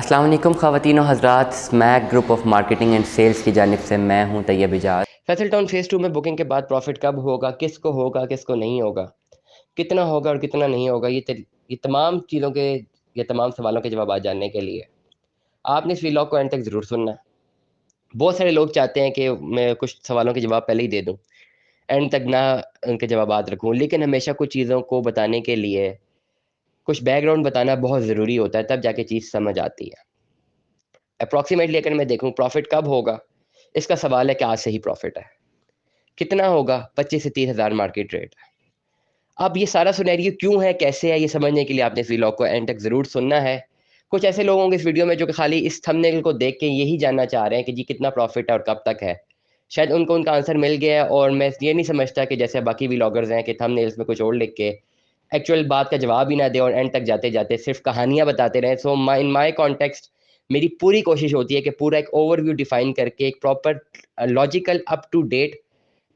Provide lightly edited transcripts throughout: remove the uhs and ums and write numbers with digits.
अस्सलाम वालेकुम ख़वातीन व हज़रात, smack group of marketing and sales की जानिब से मैं हूं तैयब इजाज़। फैसल टाउन फ़ेज़ 2 में बुकिंग के बाद प्रॉफिट कब होगा, किसको नहीं होगा, कितना होगा और कितना नहीं होगा, ये तमाम चीज़ों के ये तमाम सवालों के जवाब जानने के लिए आपने इस व्लॉग को एंड तक ज़रूर सुनना है। बहुत सारे लोग चाहते हैं कि मैं कुछ सवालों के जवाब पहले ही दे दूँ, एंड तक ना उनके जवाबात रखूँ, लेकिन हमेशा कुछ चीज़ों को बताने के लिए कुछ बैकग्राउंड बताना बहुत ज़रूरी होता है, तब जाके चीज़ समझ आती है। अप्रॉक्सिमेटली अगर मैं देखूँ प्रॉफिट कब होगा, इसका सवाल है कि आज से ही प्रॉफिट है। कितना होगा? 25 से 30 हज़ार मार्केट रेट। अब ये सारा सिनेरियो क्यों है, कैसे है, ये समझने के लिए आपने इस व्लॉग को एंड तक ज़रूर सुनना है। कुछ ऐसे लोग होंगे इस वीडियो में जो कि खाली इस थंबनेल को देख के यही जानना चाह रहे हैं कि जी कितना प्रॉफिट है और कब तक है। शायद उनको उनका आंसर मिल गया है और मैं ये नहीं समझता कि जैसे बाकी व्लॉगर्स हैं कि थंबनेल्स में कुछ और लिख के एक्चुअल बात का जवाब ही ना दें और एंड तक जाते-जाते सिर्फ़ कहानियाँ बताते रहें। सो इन माय कॉन्टेक्स्ट मेरी पूरी कोशिश होती है कि पूरा एक ओवरव्यू डिफाइन करके एक proper logical up to date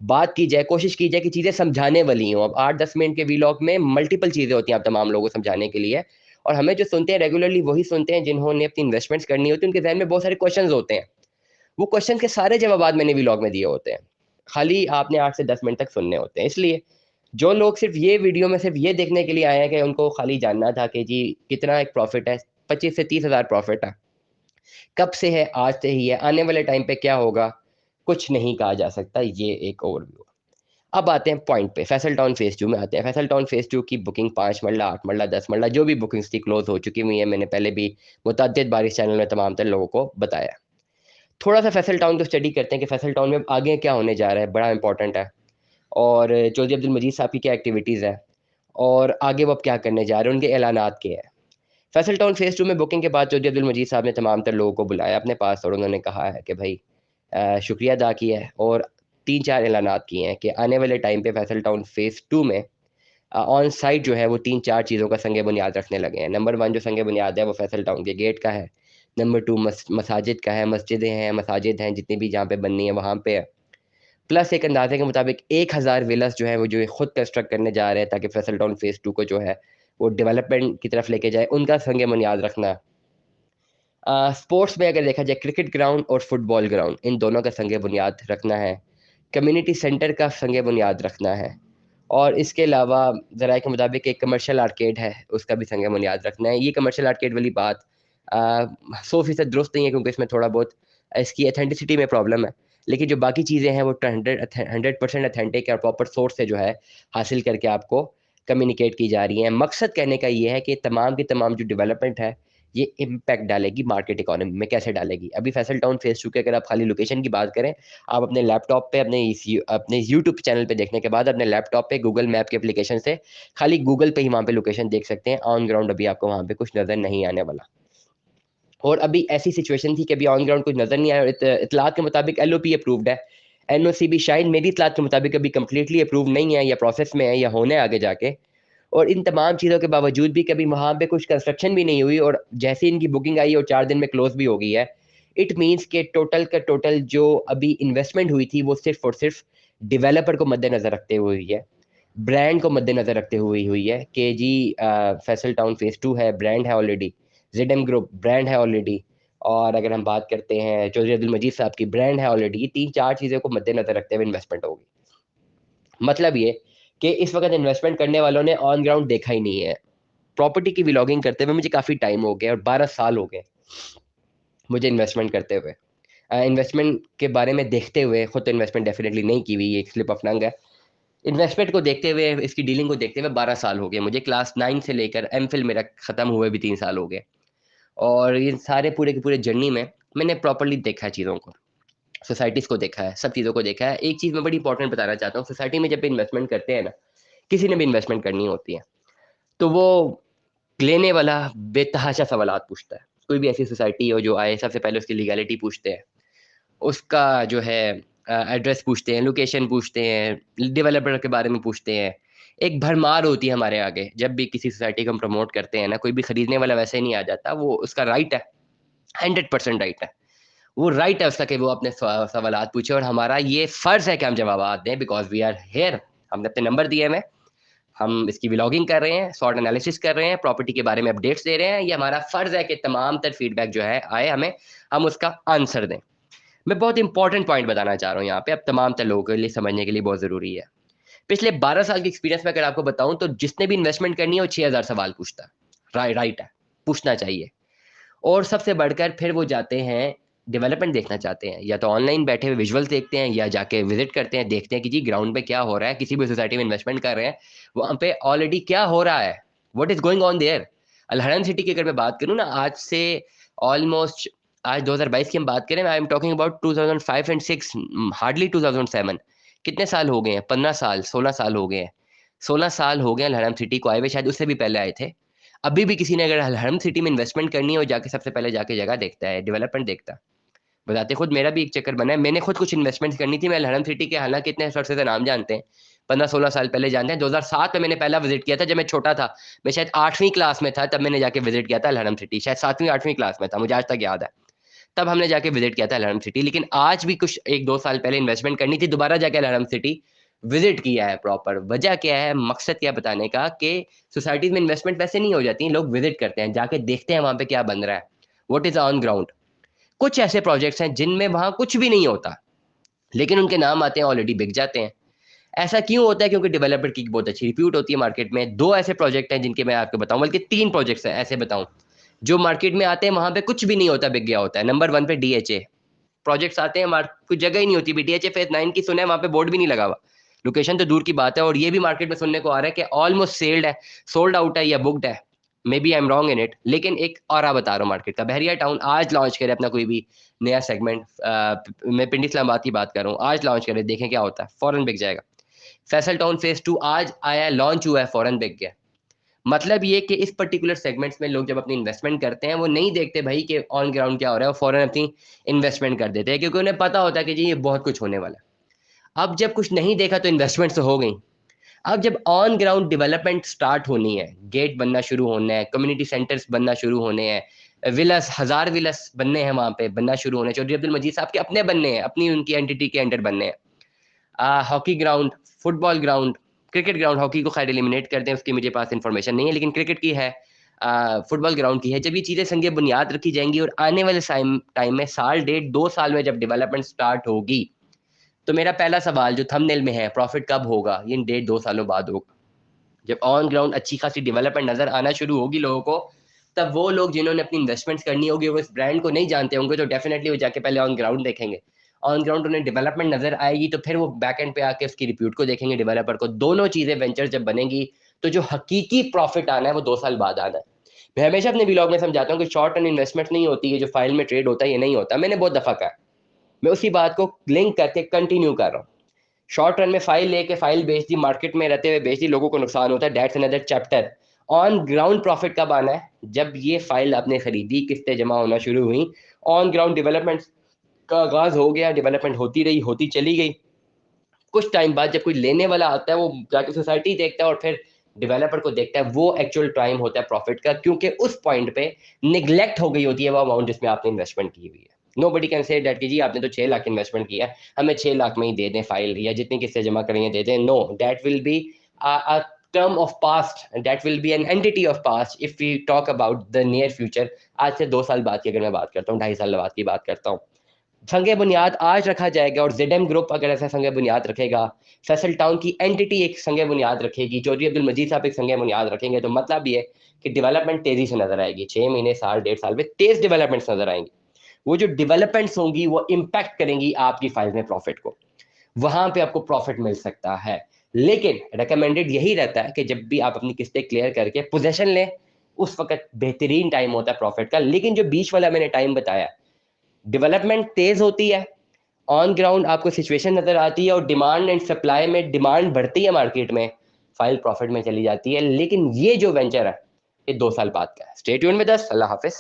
बात की जाए, कोशिश की जाए कि चीज़ें समझाने वाली हों। अब 8-10 मिनट के व्लॉग में मल्टीपल चीज़ें होती हैं आप तमाम लोगों को समझाने के लिए, और हमें जो सुनते हैं रेगुलरली वही सुनते हैं जिन्होंने अपनी इन्वेस्टमेंट्स करनी होती है, उनके ज़हन में बहुत सारे क्वेश्चंस होते हैं। वो क्वेश्चन के सारे जवाबात मैंने व्लॉग में दिए होते हैं। खाली आपने 8 से 10 मिनट तक सुनने होते हैं। इसलिए जो लोग सिर्फ़ ये वीडियो में सिर्फ़ ये देखने के लिए आए हैं कि उनको खाली जानना था कि जी कितना एक प्रॉफ़िट है, 25 से 30 हज़ार प्रॉफ़िट है। कब से है? आज से ही है। आने वाले टाइम पे क्या होगा? कुछ नहीं कहा जा सकता। ये एक ओवरव्यू। अब आते हैं पॉइंट पे, फैसल टाउन फ़ेज़ 2 में आते हैं। फैसल टाउन फ़ेज़ 2 की बुकिंग 5 मरला, 8 मरला, 10 मरला जो भी बुकिंग्स थी क्लोज़ हो चुकी हुई हैं। मैंने पहले भी मुतअद्दिद बार इस चैनल में तमाम तर लोगों को बताया। थोड़ा-सा फैसल टाउन को स्टडी करते हैं कि फैसल टाउन में अब आगे क्या होने जा रहा है, बड़ा इम्पोर्टेंट है। और चौधरी अब्दुल मजीद साहब की क्या एक्टिविटीज़ है और आगे वो अब क्या करने जा रहे हैं, उनके ऐलानात क्या हैं। फैसल टाउन फ़ेज़ 2 में बुकिंग के बाद चौधरी अब्दुल मजीद साहब ने तमाम तर लोगों को बुलाया अपने पास और उन्होंने कहा है कि भई शुक्रिया अदा किया है और 3-4 ऐलानात किए हैं कि आने वाले टाइम पे फैसल टाउन फ़ेज़ 2 में ऑन साइट जो है वो 3-4 चीज़ों का संग बुनियाद रखने लगे हैं। नंबर 1 जो संग बुनियाद है वो फैसल टाउन के गेट का है। नंबर 2 मसाजिद का है, मस्जिदें हैं, मसाजिद हैं जितनी भी जहाँ पे बननी है वहाँ पे है। प्लस एक अंदाज़े के मुताबिक 1000 विलास जो है वो जो खुद कंस्ट्रक्ट करने जा रहे हैं ताकि फैसल टाउन फ़ेज़ 2 को जो है वो डेवलपमेंट की तरफ लेके जाए, उनका संग बुनियाद रखना है। स्पोर्ट्स में अगर देखा जाए क्रिकेट ग्राउंड और फुटबॉल ग्राउंड इन दोनों का संग बुनियाद रखना है। कम्युनिटी सेंटर का संग बुनियाद रखना है और इसके अलावा ज़राए के मुताबिक एक कमर्शियल आर्केड है, उसका भी संग बुनियाद रखना है। ये कमर्शियल आर्केड वाली बात 100% दुरुस्त नहीं है क्योंकि इसमें थोड़ा बहुत इसकी ऑथेंटिसिटी में प्रॉब्लम है। लेकिन जो बाकी चीज़ें हैं वो 100% ऑथेंटिक है और प्रॉपर सोर्स से जो है हासिल करके आपको कम्युनिकेट की जा रही हैं। मकसद कहने का ये है कि तमाम की तमाम जो डेवलपमेंट है ये इम्पैक्ट डालेगी मार्केट इकोनॉमी में, कैसे डालेगी? अभी फैसल टाउन फ़ेज़ 2 की अगर आप खाली लोकेशन की बात करें, आप अपने लैपटॉप पे अपने यूट्यूब चैनल पे देखने के बाद अपने लैपटॉप पे गूगल मैप के एप्लीकेशन से खाली गूगल पे ही वहाँ पे लोकेशन देख सकते हैं। ऑन ग्राउंड अभी आपको वहाँ पे कुछ नज़र नहीं आने वाला। और अभी ऐसी सिचुएशन थी कि अभी ऑन ग्राउंड कुछ नज़र नहीं आया और इत्तलात के मुताबिक एलओपी अप्रूव्ड है। एनओसी भी शायद मेरी इत्तलात के मुताबिक अभी कंप्लीटली अप्रूव नहीं है या प्रोसेस में है या होना है आगे जाके। और इन तमाम चीज़ों के बावजूद भी कभी वहाँ पे कुछ कंस्ट्रक्शन भी नहीं हुई और जैसे ही इनकी बुकिंग आई और 4 दिन में क्लोज़ भी हो गई है। इट मीन्स कि टोटल का टोटल जो अभी इन्वेस्टमेंट हुई थी वो सिर्फ़ और सिर्फ़ डेवलपर को मद्देनज़र रखते हुए हुई है। ब्रांड को मद्देनज़र रखते हुए हुई है कि जी फैसल टाउन फ़ेज़ 2 है, ब्रांड है ऑलरेडी, ज़ेडएम ग्रुप ब्रांड है ऑलरेडी, और अगर हम बात करते हैं चौधरी अब्दुल मजीद साहब की ब्रांड है ऑलरेडी। ये 3-4 चीज़ों को मद्देनज़र रखते हुए इन्वेस्टमेंट होगी। मतलब ये कि इस वक़्त इन्वेस्टमेंट करने वालों ने ऑन ग्राउंड देखा ही नहीं है। प्रॉपर्टी की व्लॉगिंग करते हुए मुझे काफ़ी टाइम हो गया और 12 साल हो गए मुझे इन्वेस्टमेंट करते हुए। इन्वेस्टमेंट के बारे में देखते हुए, खुद तो इन्वेस्टमेंट डेफ़िनिटली नहीं की हुई, ये एक स्लिप ऑफ टंग है। इन्वेस्टमेंट को देखते हुए, इसकी डीलिंग को देखते हुए 12 साल हो गए मुझे। क्लास 9 से लेकर एमफ़िल मेरा खत्म हुए भी 3 साल हो गए और ये सारे पूरे के पूरे जर्नी में मैंने प्रॉपर्ली देखा है चीज़ों को, सोसाइटीज़ को देखा है, सब चीज़ों को देखा है। एक चीज़ मैं बड़ी इंपॉर्टेंट बताना चाहता हूँ, सोसाइटी में जब भी इन्वेस्टमेंट करते हैं ना, किसी ने भी इन्वेस्टमेंट करनी होती है, तो वो लेने वाला बेतहाशा सवालात पूछता है। कोई भी ऐसी सोसाइटी हो जो आए, सबसे पहले उसकी लीगैलिटी पूछते हैं। उसका जो है एड्रेस पूछते हैं, लोकेशन पूछते हैं, डेवलपर के बारे में पूछते हैं। एक भरमार होती है हमारे आगे, जब भी किसी सोसाइटी को हम प्रमोट करते हैं ना, कोई भी खरीदने वाला वैसे ही नहीं आ जाता, वो उसका राइट है, 100% राइट है। वो राइट है उसका कि वो अपने सवालात पूछे और हमारा ये फ़र्ज़ है कि हम जवाबात दें बिकॉज़ वी आर हियर, हमने अपने नंबर दिए हुए हैं। हम इसकी व्लॉगिंग कर रहे हैं, शॉर्ट एनालिसिस कर रहे हैं, प्रॉपर्टी के बारे में अपडेट्स दे रहे हैं। ये हमारा फर्ज है कि तमाम तर फीडबैक जो है आए हमें, हम उसका आंसर दें। मैं बहुत इंपॉर्टेंट पॉइंट बताना चाह रहा हूँ यहाँ पे, अब तमाम तर लोगों के लिए समझने के लिए बहुत ज़रूरी है। पिछले 12 साल के एक्सपीरियंस में अगर आपको बताऊं तो जिसने भी इन्वेस्टमेंट करनी है वो 6,000 सवाल पूछता है। राइट है, पूछना चाहिए। और सबसे बढ़कर फिर वो जाते हैं, डेवलपमेंट देखना चाहते हैं, या तो ऑनलाइन बैठे हुए विजुअल्स देखते हैं या जाके विजिट करते हैं, देखते हैं कि जी ग्राउंड पे क्या हो रहा है, किसी भी सोसाइटी में इन्वेस्टमेंट कर रहे हैं वहाँ पे ऑलरेडी क्या हो रहा है, what is going on there. Al Haram city की अगर मैं बात करूँ ना, आज से ऑलमोस्ट, आज 2022 की हम बात करें, I am talking about 2005 and 6, hardly 2007। कितने साल हो गए हैं? 15 साल, 16 साल हो गए हैं। 16 साल हो गए अल हरम सिटी को आए हुए, शायद उससे भी पहले आए थे। अभी भी किसी ने अगर अल हरम सिटी में इन्वेस्टमेंट करनी है, वो जाके सबसे पहले जाके जगह देखता है, डेवलपमेंट देखता है। बताते खुद, मेरा भी एक चक्कर बना है, मैंने खुद कुछ इन्वेस्टमेंट करनी थी। मैं अल हरम सिटी के हालांकि इतने अरसे से नाम जानते हैं, 15-16 साल पहले जानते हैं। 2007 में मैंने पहला विजिट किया था, जब मैं छोटा था, मैं शायद 8वीं क्लास में था, तब मैंने जाके विजिट किया था अल हरम सिटी। शायद 7वीं 8वीं क्लास में था, मुझे आज तक याद है। तब हमने जाके विजिट किया था अल हरम सिटी। लेकिन आज भी कुछ 1-2 साल पहले इन्वेस्टमेंट करनी थी, दोबारा जाके अल हरम सिटी विजिट किया है प्रॉपर। वजह क्या है, मकसद क्या बताने का, कि सोसाइटीज में इन्वेस्टमेंट वैसे नहीं हो जाती, लोग विजिट करते हैं, जाके देखते हैं वहां पे क्या बन रहा है, व्हाट इज ऑन ग्राउंड। कुछ ऐसे प्रोजेक्ट्स हैं जिनमें वहां कुछ भी नहीं होता, लेकिन उनके नाम आते हैं, ऑलरेडी बिक जाते हैं। ऐसा क्यों होता है? क्योंकि डेवलपर की बहुत अच्छी रिप्यूट होती है मार्केट में। दो ऐसे प्रोजेक्ट हैं जिनके मैं आपको बताऊं, बल्कि 3 प्रोजेक्ट्स हैं ऐसे बताऊं, जो मार्केट में आते हैं, वहां पे कुछ भी नहीं होता, बिक गया होता है। नंबर 1 पे DHA प्रोजेक्ट्स आते हैं, कुछ जगह ही नहीं होती। DHA फेज 9 की सुने, वहां पे बोर्ड भी नहीं लगा हुआ, लोकेशन तो दूर की बात है। और ये भी मार्केट में सुनने को आ रहा है कि ऑलमोस्ट सेल्ड है, सोल्ड आउट है या बुकड है। May be I am wrong in it, लेकिन एक और बता रहा हूँ मार्केट का, बहरिया टाउन आज लॉन्च करे अपना कोई भी नया सेगमेंट। मैं पिंडी इस्लामाबाद की बात कर रहा हूँ, आज लॉन्च करे, देखें क्या होता है, फॉरन बिक जाएगा। फैसल टाउन फेज 2 आज आया, लॉन्च हुआ है, फॉरन बिक गया। मतलब ये कि इस पर्टिकुलर सेगमेंट्स में लोग जब अपनी इन्वेस्टमेंट करते हैं, वो नहीं देखते भाई कि ऑन ग्राउंड क्या हो रहा है, वो फॉरन अपनी इन्वेस्टमेंट कर देते हैं, क्योंकि उन्हें पता होता है कि जी ये बहुत कुछ होने वाला है। अब जब कुछ नहीं देखा तो इन्वेस्टमेंट तो हो गई। अब जब ऑन ग्राउंड डेवलपमेंट स्टार्ट होनी है, गेट बनना शुरू होना है, कम्युनिटी सेंटर्स बनना शुरू होने हैं, विलस, 1000 विलस बनने हैं वहां पे, बनना शुरू होने हैं, चौधरी अब्दुल मजीद साहब के अपने बनने हैं, अपनी उनकी एंटिटी के अंडर बनने हैं। Hockey ground, football ground, cricket ground, hockey को खैर एलिमिनेट कर दें, उसकी मुझे पास इन्फॉर्मेशन नहीं है, लेकिन क्रिकेट की है, फुटबॉल ग्राउंड की है। जब ये चीज़ें संगे बुनियाद रखी जाएंगी और आने वाले टाइम में, साल 1.5 2 साल में जब डेवलपमेंट स्टार्ट होगी, तो मेरा पहला सवाल जो थंबनेल में है, प्रॉफिट कब होगा? ये 1.5 2 सालों बाद होगा, जब ऑन ग्राउंड अच्छी खासी डेवलपमेंट नजर आना शुरू होगी लोगों को। तब वो लोग जिन्होंने अपनी इन्वेस्टमेंट्स करनी होगी, वो इस ब्रांड को नहीं जानते होंगे, तो डेफिनेटली वो जाके पहले ऑन ग्राउंड देखेंगे। ऑन ग्राउंड उन्हें डेवलपमेंट नजर आएगी, तो फिर वो बैक एंड पे आके उसकी रिप्यूट को देखेंगे, डेवलपर को। दोनों चीजें वेंचर जब बनेंगी, तो जो हकीकी प्रॉफिट आना है वो 2 साल बाद आना है। मैं हमेशा अपने व्लॉग में समझाता हूँ कि शॉर्ट टर्म इन्वेस्टमेंट नहीं होती है, जो फाइल में ट्रेड होता है ये नहीं होता। मैंने बहुत दफा कहा, मैं उसी बात को लिंक करके कंटिन्यू कर रहा हूँ। शॉर्ट रन में फाइल लेके फाइल बेच दी, मार्केट में रहते हुए बेच दी, लोगों को नुकसान होता है, that's another chapter. On ground profit कब आना है? जब ये फाइल आपने खरीदी, किस्तें जमा होना शुरू हुई, ऑन ग्राउंड डेवलपमेंट का आगाज हो गया, डेवलपमेंट होती रही, होती चली गई। कुछ टाइम बाद जब कोई लेने वाला आता है, वो जाके सोसाइटी देखता है और फिर डेवलपर को देखता है, वो एक्चुअल टाइम होता है प्रॉफिट का, क्योंकि उस पॉइंट पे निग्लेक्ट हो गई होती है वो अमाउंट जिसमें आपने इन्वेस्टमेंट की हुई है। Nobody can say that कि जी आपने तो 6 लाख इन्वेस्टमेंट किया है, हमें 6 लाख में ही दे दें फाइल, या जितनी किस्तें जमा करेंगे दे दें। No, that will be a term of past, that will be an entity of past if we talk about the near future। आज से 2 साल बाद की अगर मैं बात करता हूँ, 2.5 साल बाद की बात करता हूँ, संगे बुनियाद आज रखा जाएगा। और जेडएम ग्रुप अगर ऐसा संगे बुनियाद रखेगा, फैसल टाउन की एंटिटी एक संगे बुनियाद रखेगी, चौधरी अब्दुल मजीद साहब एक संगे बुनियाद रखेंगे, तो मतलब ये कि डेवलपमेंट तेजी से नजर आएगी। 6 महीने, साल, 1.5 साल में तेज डेवलपमेंट्स नजर आएंगी। वो जो डेवलपमेंट्स होंगी वो इम्पैक्ट करेंगी आपकी फाइल में प्रॉफिट को, वहां पे आपको प्रॉफिट मिल सकता है। लेकिन रिकमेंडेड यही रहता है कि जब भी आप अपनी किस्तें क्लियर करके पोजीशन लें, उस वक्त बेहतरीन टाइम होता है प्रॉफिट का। लेकिन जो बीच वाला मैंने टाइम बताया, डेवलपमेंट तेज होती है, ऑन ग्राउंड आपको सिचुएशन नजर आती है, और डिमांड एंड सप्लाई में डिमांड बढ़ती है मार्केट में, फाइल प्रॉफिट में चली जाती है। लेकिन ये जो वेंचर है, ये 2 साल बाद का है। Stay tune with us. Allah Hafiz.